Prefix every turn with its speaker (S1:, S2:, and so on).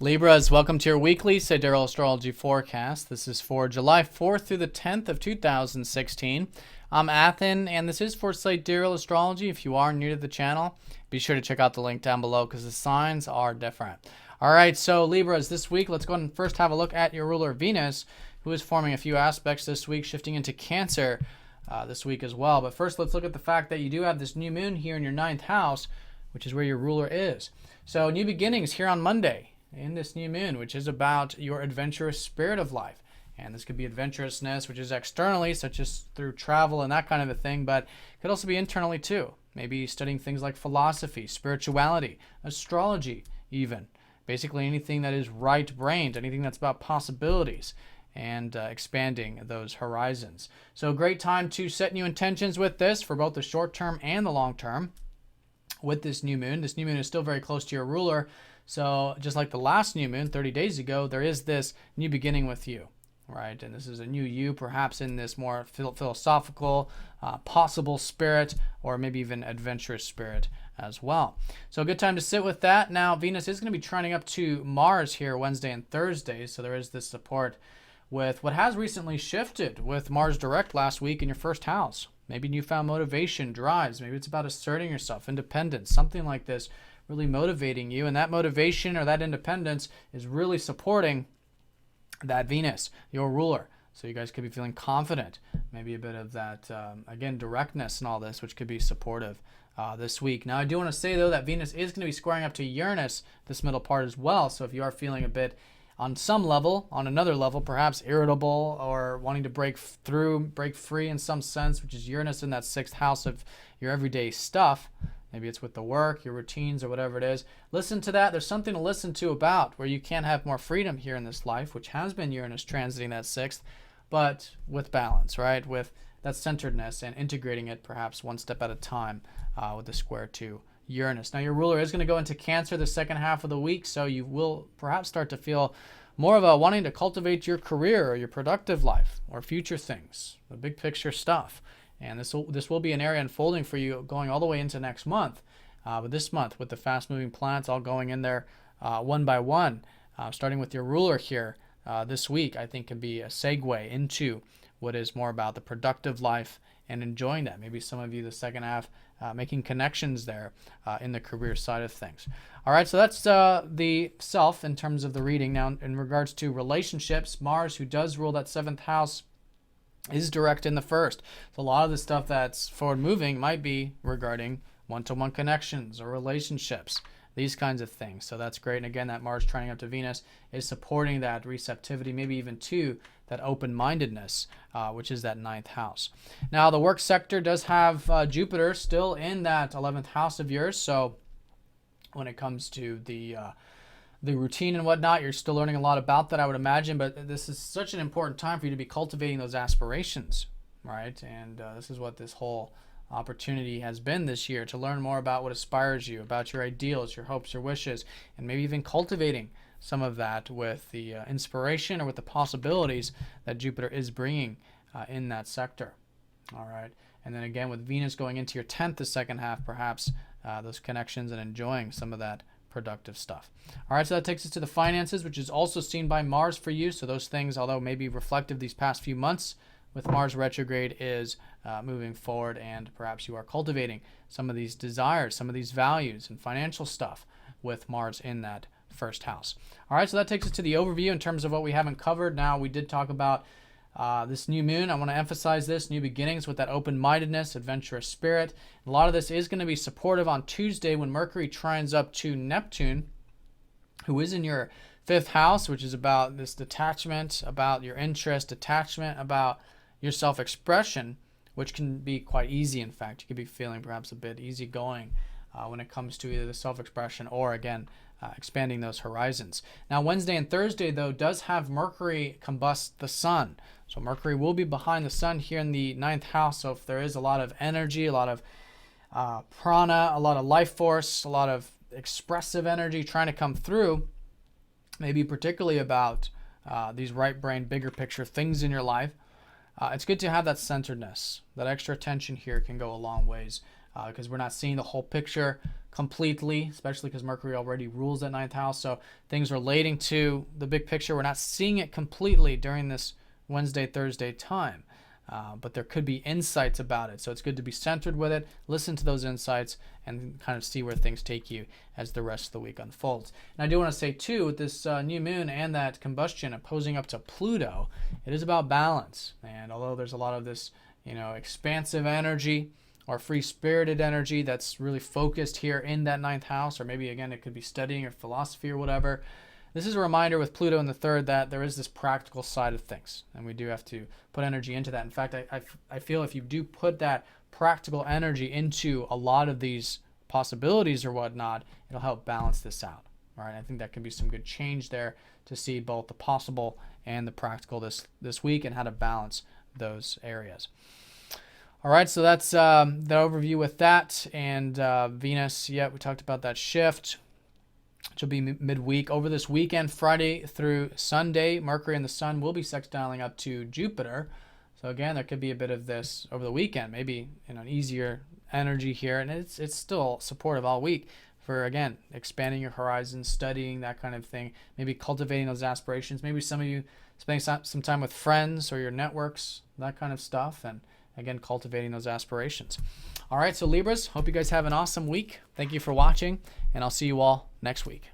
S1: Libras, welcome to your weekly Sidereal Astrology forecast. This is for July 4th through the 10th of 2016. I'm Athen, and this is for Sidereal Astrology. If you are new to the channel, be sure to check out the link down below because the signs are different. All right, so Libras, this week, let's go ahead and first have a look at your ruler Venus, who is forming a few aspects this week, shifting into Cancer this week as well. But first, let's look at the fact that you do have this new moon here in your 9th house, which is where your ruler is. So new beginnings here on Monday in this new moon, which is about your adventurous spirit of life. And this could be adventurousness, which is externally, such as through travel and that kind of a thing, but it could also be internally too. Maybe studying things like philosophy, spirituality, astrology even. Basically anything that is right-brained, anything that's about possibilities and expanding those horizons. So great time to set new intentions with this for both the short term and the long term with this new moon. This new moon is still very close to your ruler. So just like the last new moon 30 days ago, there is this new beginning with you, right? And this is a new you, perhaps in this more philosophical, possible spirit, or maybe even adventurous spirit as well. So a good time to sit with that. Now, Venus is going to be trining up to Mars here Wednesday and Thursday. So there is this support with what has recently shifted with Mars direct last week in your first house. Maybe newfound motivation, drives. Maybe it's about asserting yourself, independence, something like this, really motivating you. And that motivation or that independence is really supporting that Venus, your ruler. So you guys could be feeling confident. Maybe a bit of that, again, directness and all this, which could be supportive this week. Now, I do want to say, though, that Venus is going to be squaring up to Uranus this middle part as well. So if you are feeling a bit on some level, on another level, perhaps irritable or wanting to break through, break free in some sense, which is Uranus in that 6th house of your everyday stuff. Maybe it's with the work, your routines, or whatever it is. Listen to that. There's something to listen to about where you can have more freedom here in this life, which has been Uranus transiting that 6th, but with balance, right? With that centeredness and integrating it perhaps one step at a time with the square to Uranus. Now, your ruler is going to go into Cancer the second half of the week, so you will perhaps start to feel more of a wanting to cultivate your career or your productive life or future things, the big picture stuff. And this will be an area unfolding for you going all the way into next month. But this month, with the fast-moving planets all going in there one by one, starting with your ruler here this week, I think can be a segue into what is more about the productive life and enjoying that. Maybe some of you the second half making connections there in the career side of things. All right, so that's the self in terms of the reading. Now, in regards to relationships, Mars, who does rule that 7th house, is direct in the 1st. So a lot of the stuff that's forward moving might be regarding one-to-one connections or relationships, these kinds of things. So that's great. And again, that Mars trining up to Venus is supporting that receptivity, maybe even to that open-mindedness, which is that 9th house. Now, the work sector does have Jupiter still in that 11th house of yours. So when it comes to the routine and whatnot, you're still learning a lot about that, I would imagine, but this is such an important time for you to be cultivating those aspirations, right? And this is what this whole opportunity has been this year, to learn more about what inspires you, about your ideals, your hopes, your wishes, and maybe even cultivating some of that with the inspiration or with the possibilities that Jupiter is bringing in that sector. All right. And then again, with Venus going into your 10th, the second half, perhaps those connections and enjoying some of that productive stuff. All right, so that takes us to the finances, which is also seen by Mars for you. So those things, although maybe reflective these past few months with Mars retrograde, is moving forward, and perhaps you are cultivating some of these desires, some of these values and financial stuff with Mars in that 1st house. All right, so that takes us to the overview in terms of what we haven't covered. Now, we did talk about this new moon. I want to emphasize this, new beginnings with that open-mindedness, adventurous spirit. A lot of this is going to be supportive on Tuesday when Mercury trines up to Neptune, who is in your 5th house, which is about this detachment, about your interest, attachment, about your self-expression, which can be quite easy. In fact, you could be feeling perhaps a bit easygoing when it comes to either the self-expression or, again, expanding those horizons. Now, Wednesday and Thursday, though, does have Mercury combust the Sun. So Mercury will be behind the Sun here in the 9th house. So if there is a lot of energy, a lot of prana, a lot of life force, a lot of expressive energy trying to come through, maybe particularly about these right-brain, bigger picture things in your life, it's good to have that centeredness. That extra attention here can go a long ways because we're not seeing the whole picture completely, especially because Mercury already rules that ninth house. So things relating to the big picture, we're not seeing it completely during this Wednesday, Thursday time. But there could be insights about it. So it's good to be centered with it, listen to those insights, and kind of see where things take you as the rest of the week unfolds. And I do want to say, too, with this new moon and that combustion opposing up to Pluto, it is about balance. And although there's a lot of this, expansive energy or free-spirited energy that's really focused here in that ninth house, or maybe, again, it could be studying or philosophy or whatever, this is a reminder with Pluto in the third that there is this practical side of things, and we do have to put energy into that. In fact, I feel if you do put that practical energy into a lot of these possibilities or whatnot, it'll help balance this out. All right, I think that can be some good change there to see both the possible and the practical this week and how to balance those areas. All right, so that's the overview with that. And Venus, we talked about that shift, which will be midweek. Over this weekend, Friday through Sunday, Mercury and the Sun will be sextiling up to Jupiter. So again, there could be a bit of this over the weekend, maybe an easier energy here. And it's still supportive all week for, again, expanding your horizons, studying, that kind of thing, maybe cultivating those aspirations. Maybe some of you spending some time with friends or your networks, that kind of stuff. And again, cultivating those aspirations. All right, so Libras, hope you guys have an awesome week. Thank you for watching, and I'll see you all next week.